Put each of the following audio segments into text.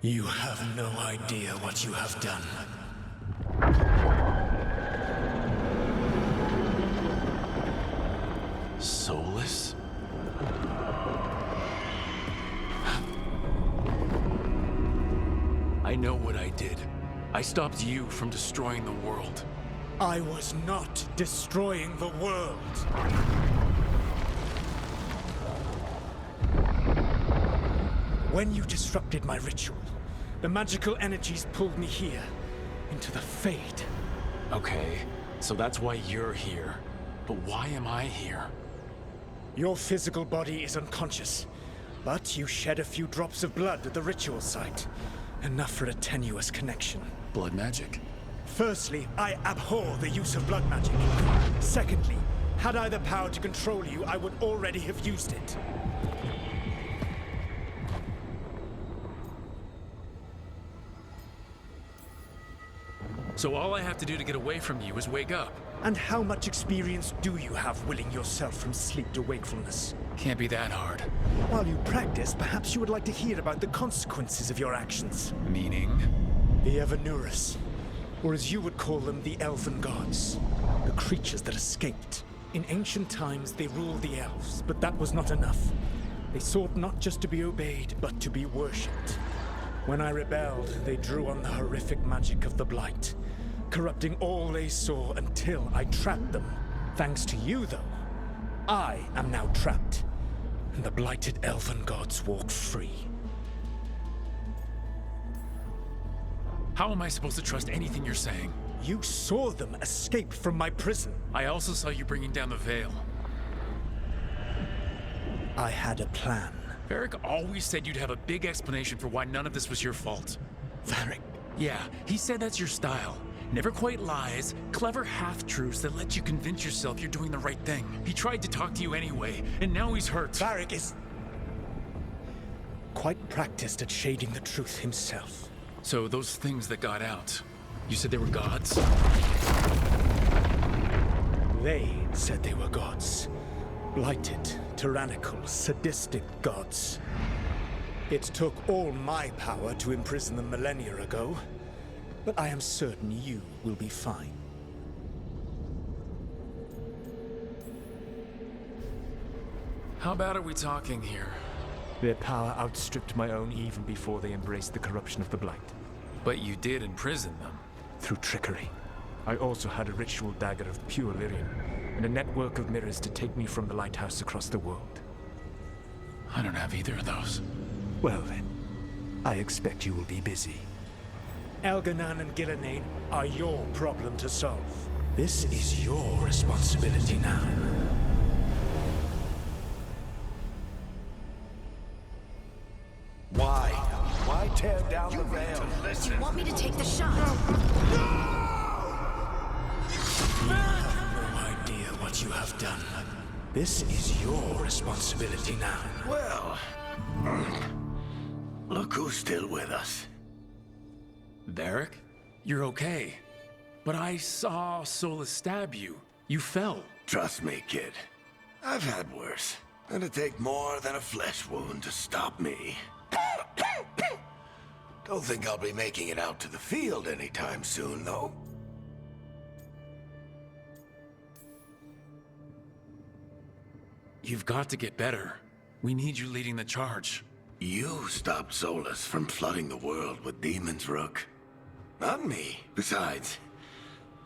You have no idea what you have done. Soulless? I know what I did. I stopped you from destroying the world. I was not destroying the world. When you disrupted my ritual, the magical energies pulled me here, into the Fade. Okay, so that's why you're here. But why am I here? Your physical body is unconscious, but you shed a few drops of blood at the ritual site. Enough for a tenuous connection. Blood magic? Firstly, I abhor the use of blood magic. Secondly, had I the power to control you, I would already have used it. So all I have to do to get away from you is wake up. And how much experience do you have willing yourself from sleep to wakefulness? Can't be that hard. While you practice, perhaps you would like to hear about the consequences of your actions. Meaning? The Evanurus, or as you would call them, the Elven Gods. The creatures that escaped. In ancient times, they ruled the elves, but that was not enough. They sought not just to be obeyed, but to be worshipped. When I rebelled, they drew on the horrific magic of the Blight, corrupting all they saw until I trapped them. Thanks to you, though, I am now trapped, and the blighted Elven Gods walk free. How am I supposed to trust anything you're saying? You saw them escape from my prison. I also saw you bringing down the veil. I had a plan. Varric always said you'd have a big explanation for why none of this was your fault. Varric? Yeah, he said that's your style. Never quite lies, clever half-truths that let you convince yourself you're doing the right thing. He tried to talk to you anyway, and now he's hurt. Varric is quite practiced at shading the truth himself. So those things that got out, you said they were gods? They said they were gods. Blighted, tyrannical, sadistic gods. It took all my power to imprison them millennia ago, but I am certain you will be fine. How bad are we talking here? Their power outstripped my own even before they embraced the corruption of the Blight. But you did imprison them. Through trickery. I also had a ritual dagger of pure lyrium, and a network of mirrors to take me from the lighthouse across the world. I don't have either of those. Well then, I expect you will be busy. Elganan and Gillenane are your problem to solve. This is your responsibility now. Why? Why tear down the veil? Do you want me to take the shot? You have no idea what you have done. This is your responsibility now. Well, look who's still with us. Varric? You're okay. But I saw Solus stab you. You fell. Trust me, kid. I've had worse. It'd take more than a flesh wound to stop me. Don't think I'll be making it out to the field anytime soon, though. You've got to get better. We need you leading the charge. You stopped Solus from flooding the world with demons, Rook. Not me. Besides,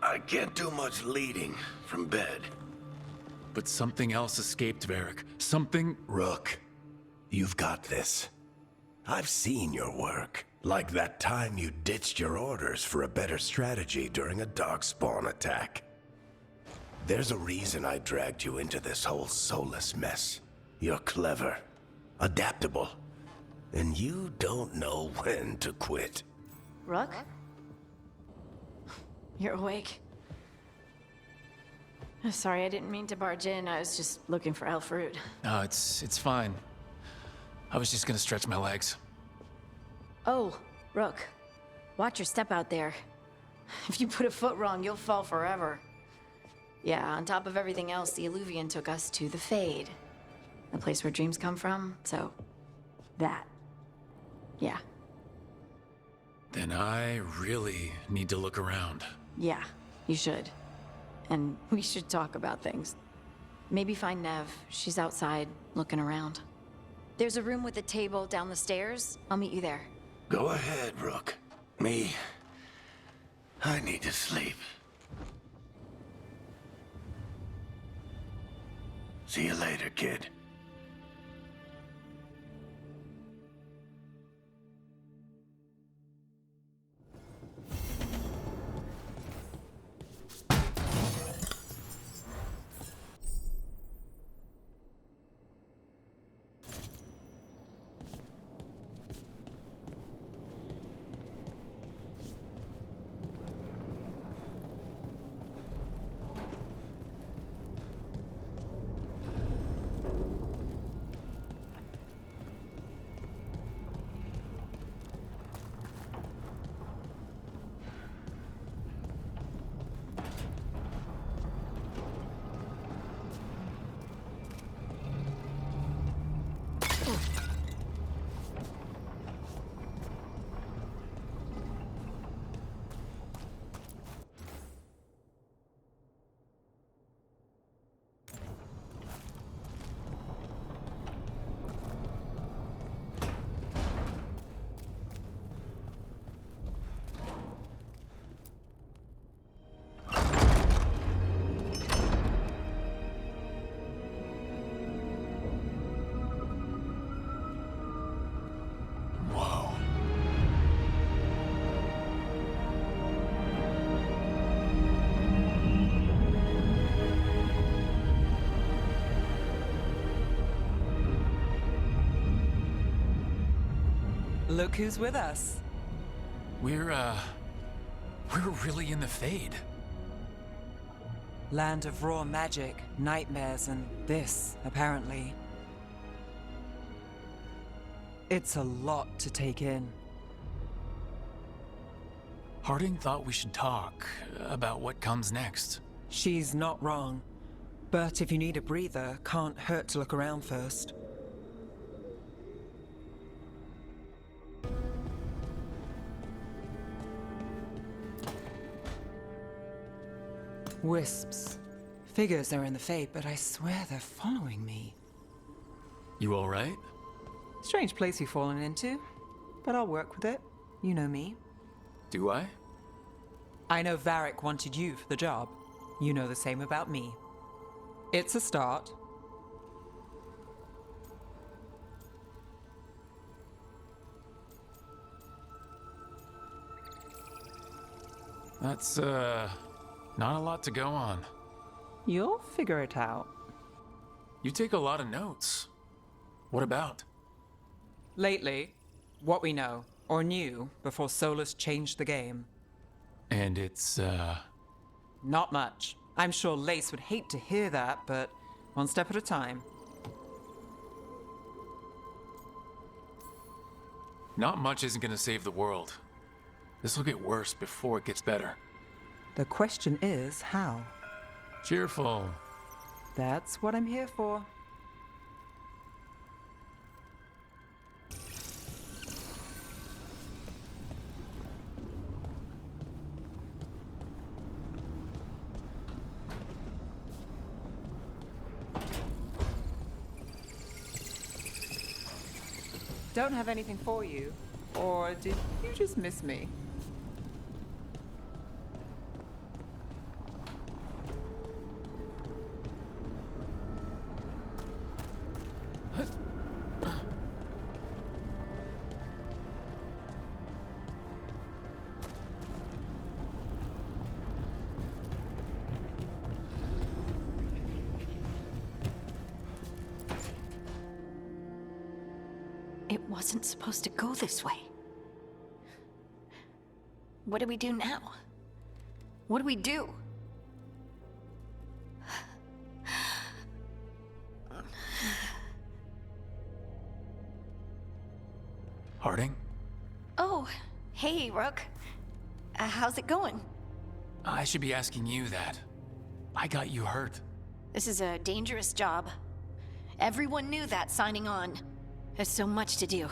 I can't do much leading from bed. But something else escaped, Varric. Something... Rook, you've got this. I've seen your work. Like that time you ditched your orders for a better strategy during a darkspawn attack. There's a reason I dragged you into this whole Solus mess. You're clever, adaptable, and you don't know when to quit. Rook? You're awake. Sorry, I didn't mean to barge in. I was just looking for elf fruit. No, it's fine. I was just gonna stretch my legs. Oh, Rook. Watch your step out there. If you put a foot wrong, you'll fall forever. Yeah, on top of everything else, the Illuvian took us to the Fade. The place where dreams come from, so... that. Yeah. Then I really need to look around. Yeah, you should. And we should talk about things. Maybe find Nev. She's outside, looking around. There's a room with a table down the stairs. I'll meet you there. Go ahead, Rook. Me, I need to sleep. See you later, kid. Look who's with us. We're really in the Fade. Land of raw magic, nightmares, and this, apparently. It's a lot to take in. Harding thought we should talk about what comes next. She's not wrong. But if you need a breather, can't hurt to look around first. Wisps. Figures are in the Fade, but I swear they're following me. You all right? Strange place you've fallen into, but I'll work with it. You know me. Do I? I know Varric wanted you for the job. You know the same about me. It's a start. That's, not a lot to go on. You'll figure it out. You take a lot of notes. What about? Lately, what we know, or knew, before Solus changed the game. And it's, Not much. I'm sure Lace would hate to hear that, but one step at a time. not much isn't gonna save the world. This will get worse before it gets better. The question is, how? Cheerful. That's what I'm here for. Don't have anything for you. Or did you just miss me? It wasn't supposed to go this way. What do we do now? What do we do? Harding? Oh, hey, Rook. How's it going? I should be asking you that. I got you hurt. This is a dangerous job. Everyone knew that signing on. There's so much to do.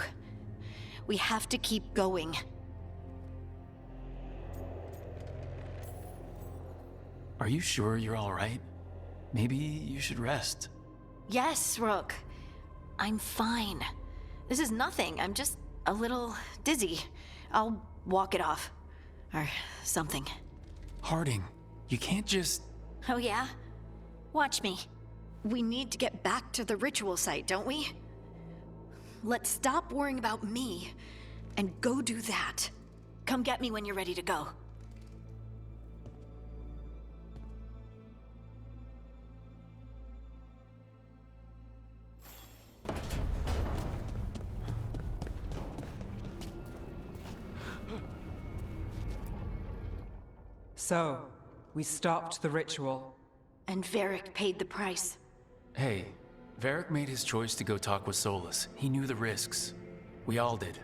We have to keep going. Are you sure you're all right? Maybe you should rest. Yes, Rook. I'm fine. This is nothing. I'm just a little dizzy. I'll walk it off. Or something. Harding, you can't just... Oh yeah? Watch me. We need to get back to the ritual site, don't we? Let's stop worrying about me and go do that. Come get me when you're ready to go. So, we stopped the ritual. And Varric paid the price. Hey, Varric made his choice to go talk with Solus. He knew the risks. We all did.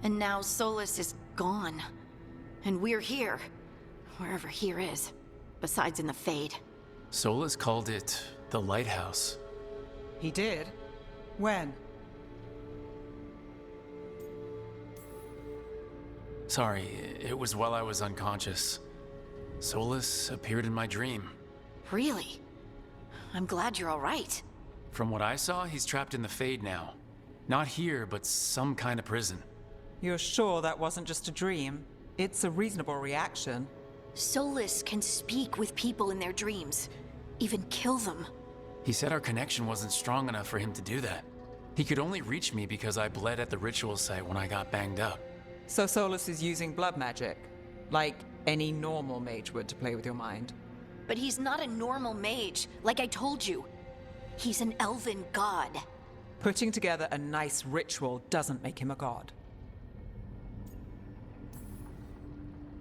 And now Solus is gone. And we're here. Wherever here is. Besides in the Fade. Solus called it the Lighthouse. He did? When? Sorry, it was while I was unconscious. Solus appeared in my dream. Really? I'm glad you're all right. From what I saw, he's trapped in the Fade now. Not here, but some kind of prison. You're sure that wasn't just a dream? It's a reasonable reaction. Solus can speak with people in their dreams. Even kill them. He said our connection wasn't strong enough for him to do that. He could only reach me because I bled at the ritual site when I got banged up. So Solus is using blood magic? Like any normal mage would to play with your mind? But he's not a normal mage, like I told you. He's an elven god. Putting together a nice ritual doesn't make him a god.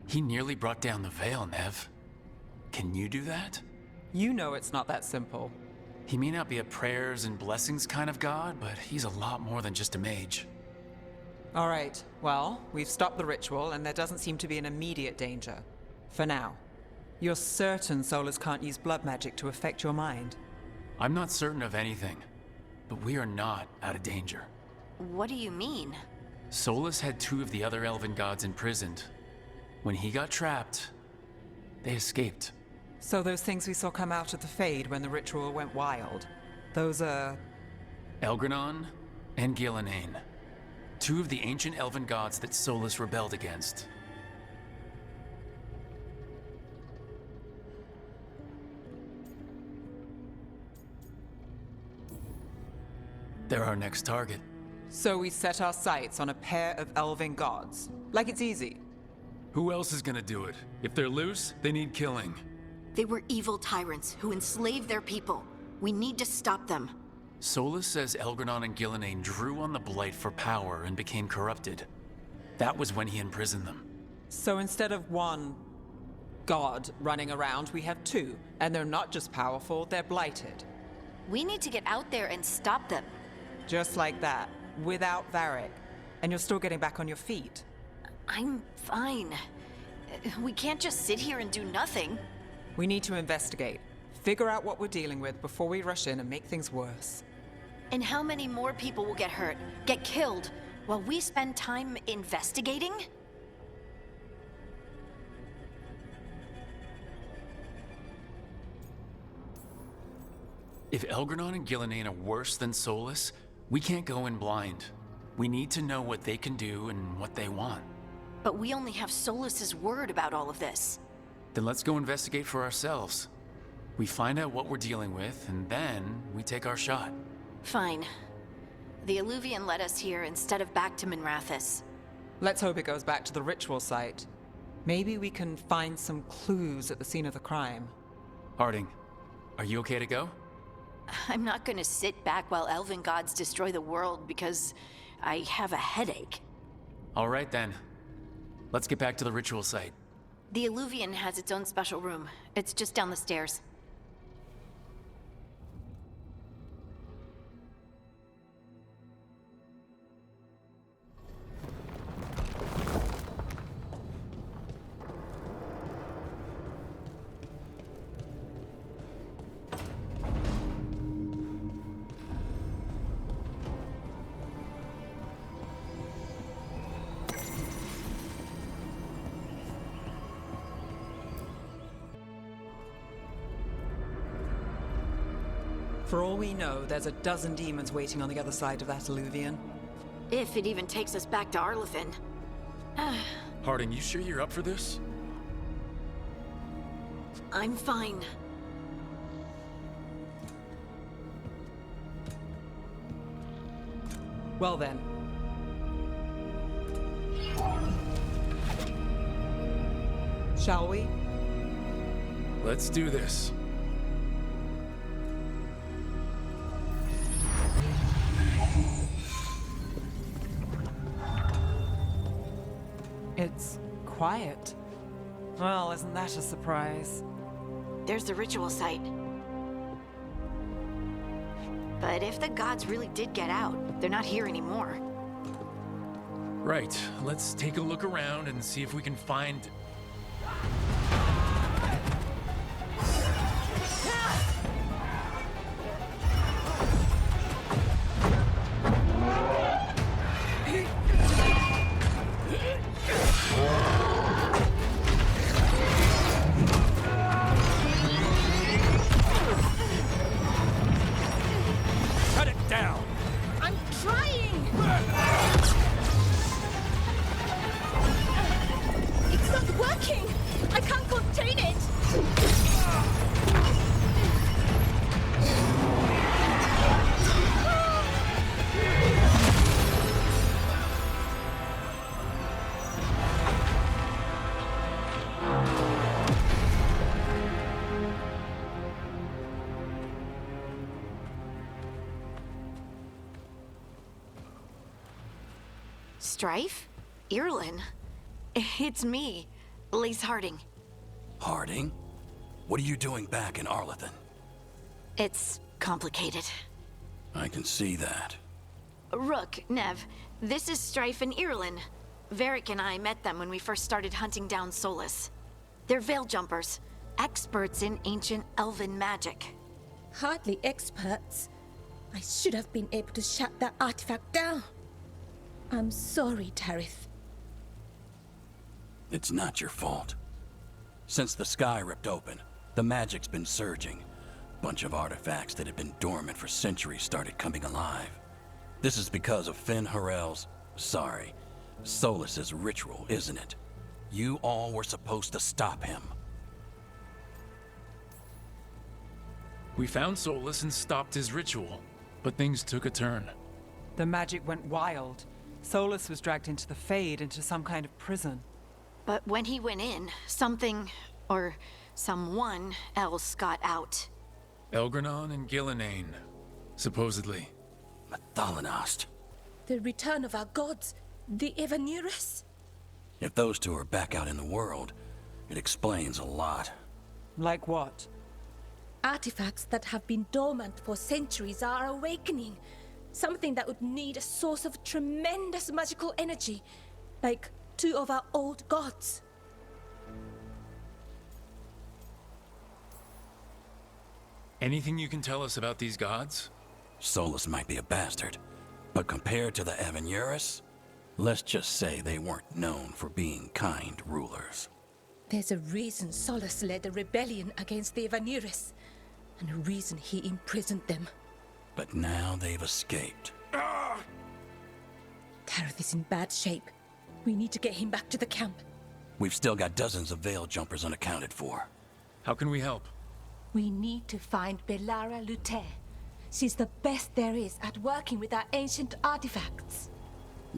He nearly brought down the Veil, Nev. Can you do that? You know it's not that simple. He may not be a prayers and blessings kind of god, but he's a lot more than just a mage. All right, well, we've stopped the ritual and there doesn't seem to be an immediate danger. For now. You're certain Solus can't use blood magic to affect your mind? I'm not certain of anything, but we are not out of danger. What do you mean? Solus had 2 of the other elven gods imprisoned. When he got trapped, they escaped. So those things we saw come out of the Fade when the ritual went wild, those are... Elgranon and Gillenane. 2 of the ancient elven gods that Solus rebelled against. They're our next target. So we set our sights on a pair of elven gods. Like it's easy. Who else is gonna do it? If they're loose, they need killing. They were evil tyrants who enslaved their people. We need to stop them. Solus says Elgranon and Gillenane drew on the Blight for power and became corrupted. That was when he imprisoned them. So instead of one god running around, we have 2. And they're not just powerful, they're blighted. We need to get out there and stop them. Just like that, without Varric. And you're still getting back on your feet. I'm fine. We can't just sit here and do nothing. We need to investigate. Figure out what we're dealing with before we rush in and make things worse. And how many more people will get hurt, get killed, while we spend time investigating? If Elgranon and Gillenane are worse than Solus, we can't go in blind. We need to know what they can do and what they want. But we only have Solus's word about all of this. Then let's go investigate for ourselves. We find out what we're dealing with, and then we take our shot. Fine. The Illuvian led us here instead of back to Minrathous. Let's hope it goes back to the ritual site. Maybe we can find some clues at the scene of the crime. Harding, are you okay to go? I'm not gonna sit back while elven gods destroy the world because I have a headache. All right then. Let's get back to the ritual site. The Illuvian has its own special room. It's just down the stairs. For all we know, there's a dozen demons waiting on the other side of that alluvion. If it even takes us back to Arlethan. Harding, you sure you're up for this? I'm fine. Well then. Shall we? Let's do this. It's quiet. Well, isn't that a surprise? There's the ritual site. But if the gods really did get out, they're not here anymore. Right, let's take a look around and see if we can find... Cut it down! I'm trying! It's not working! I can't contain it! Strife? Irlin? It's me, Lace Harding. Harding? What are you doing back in Arlethan? It's complicated. I can see that. Rook, Nev, this is Strife and Irlin. Varric and I met them when we first started hunting down Solus. They're veil jumpers, experts in ancient elven magic. Hardly experts. I should have been able to shut that artifact down. I'm sorry, Tarith. It's not your fault. Since the sky ripped open, the magic's been surging. Bunch of artifacts that had been dormant for centuries started coming alive. This is because of Finn Harel's... Solus's ritual, isn't it? You all were supposed to stop him. We found Solus and stopped his ritual, but things took a turn. The magic went wild. Solus was dragged into the Fade, into some kind of prison. But when he went in, something, or someone else got out. Elgranon and Gillenane, supposedly. Thalanost. The return of our gods, the Evanurus. If those two are back out in the world, it explains a lot. Like what? Artifacts that have been dormant for centuries are awakening. Something that would need a source of tremendous magical energy, like two of our old gods. Anything you can tell us about these gods? Solus might be a bastard, but compared to the Evanurus, let's just say they weren't known for being kind rulers. There's a reason Solus led a rebellion against the Evanurus, and a reason he imprisoned them. But now they've escaped. Tarith is in bad shape. We need to get him back to the camp. We've still got dozens of veil jumpers unaccounted for. How can we help? We need to find Belara Luther. She's the best there is at working with our ancient artifacts.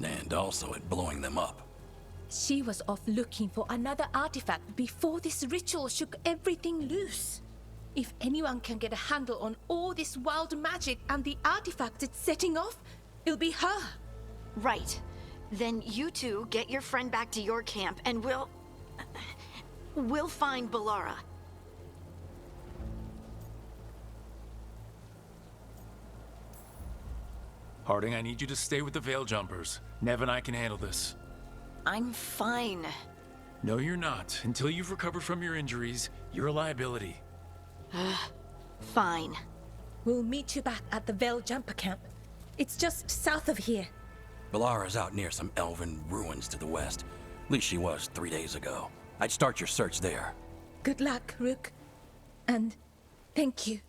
And also at blowing them up. She was off looking for another artifact before this ritual shook everything loose. If anyone can get a handle on all this wild magic and the artifacts it's setting off, it'll be her. Right. Then you two get your friend back to your camp and we'll find Belara. Harding, I need you to stay with the Veil Jumpers. Nev and I can handle this. I'm fine. No, you're not. Until you've recovered from your injuries, you're a liability. Fine. We'll meet you back at the Veil Jumper camp. It's just south of here. Belara's out near some elven ruins to the west. At least she was 3 days ago. I'd start your search there. Good luck, Rook. And thank you.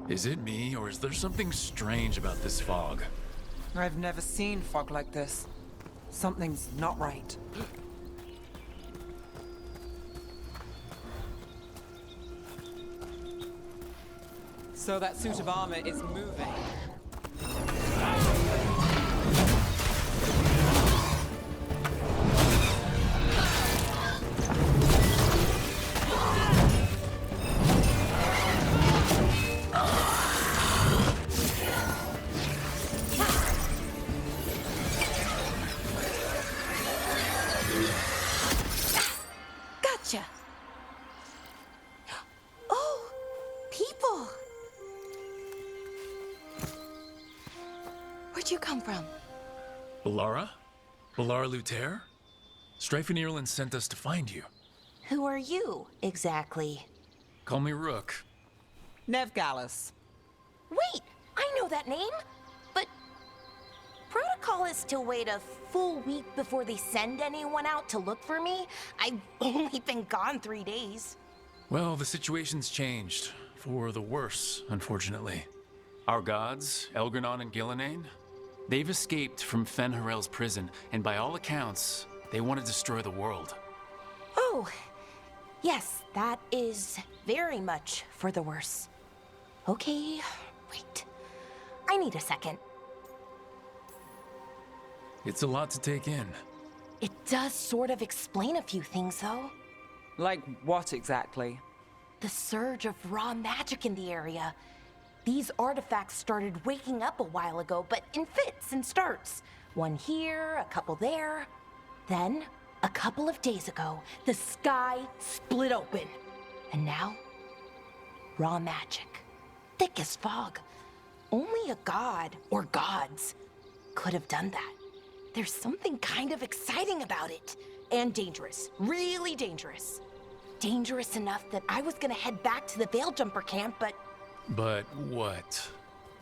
Is it me, or is there something strange about this fog? I've never seen fog like this. Something's not right. So that suit of armor is moving. Gotcha. Oh, people. Where'd you come from? Balara? Balara Luther? Strife and Ireland sent us to find you. Who are you, exactly? Call me Rook. Nev Gallus. Wait, I know that name! But protocol is to wait a full week before they send anyone out to look for me. I've only been gone 3 days. Well, the situation's changed. For the worse, unfortunately. Our gods, Elgranon and Gillenane, they've escaped from Fen'Harel's prison, and by all accounts, they want to destroy the world. Oh, yes, that is very much for the worse. Okay, wait. I need a second. It's a lot to take in. It does sort of explain a few things, though. Like what exactly? The surge of raw magic in the area. These artifacts started waking up a while ago, but in fits and starts. One here, a couple there. Then, a couple of days ago, the sky split open. And now, raw magic. Thick as fog. Only a god, or gods, could have done that. There's something kind of exciting about it. And dangerous. Really dangerous. Dangerous enough that I was gonna head back to the Veil Jumper camp, but... But what?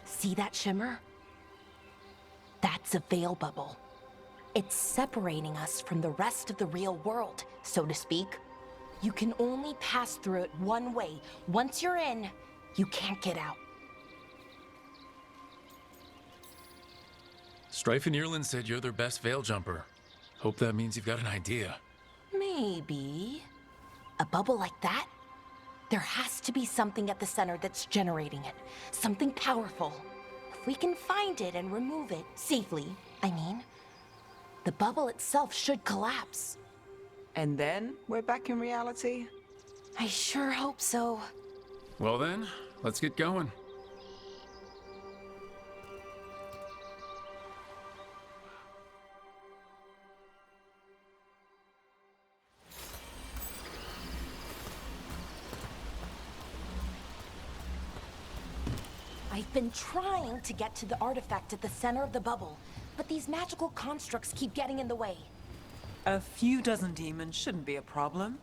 See that shimmer? That's a veil bubble. It's separating us from the rest of the real world, so to speak. You can only pass through it one way. Once you're in, you can't get out. Strife and Ireland said you're their best veil jumper. Hope that means you've got an idea. Maybe. A bubble like that? There has to be something at the center that's generating it. Something powerful. If we can find it and remove it, safely, I mean, the bubble itself should collapse. And then we're back in reality? I sure hope so. Well then, let's get going. I've been trying to get to the artifact at the center of the bubble, but these magical constructs keep getting in the way. A few dozen demons shouldn't be a problem.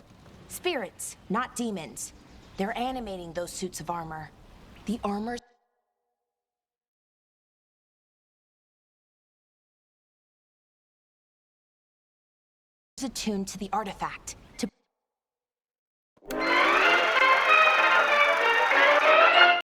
Spirits, not demons. They're animating those suits of armor. The armor's attuned to the artifact.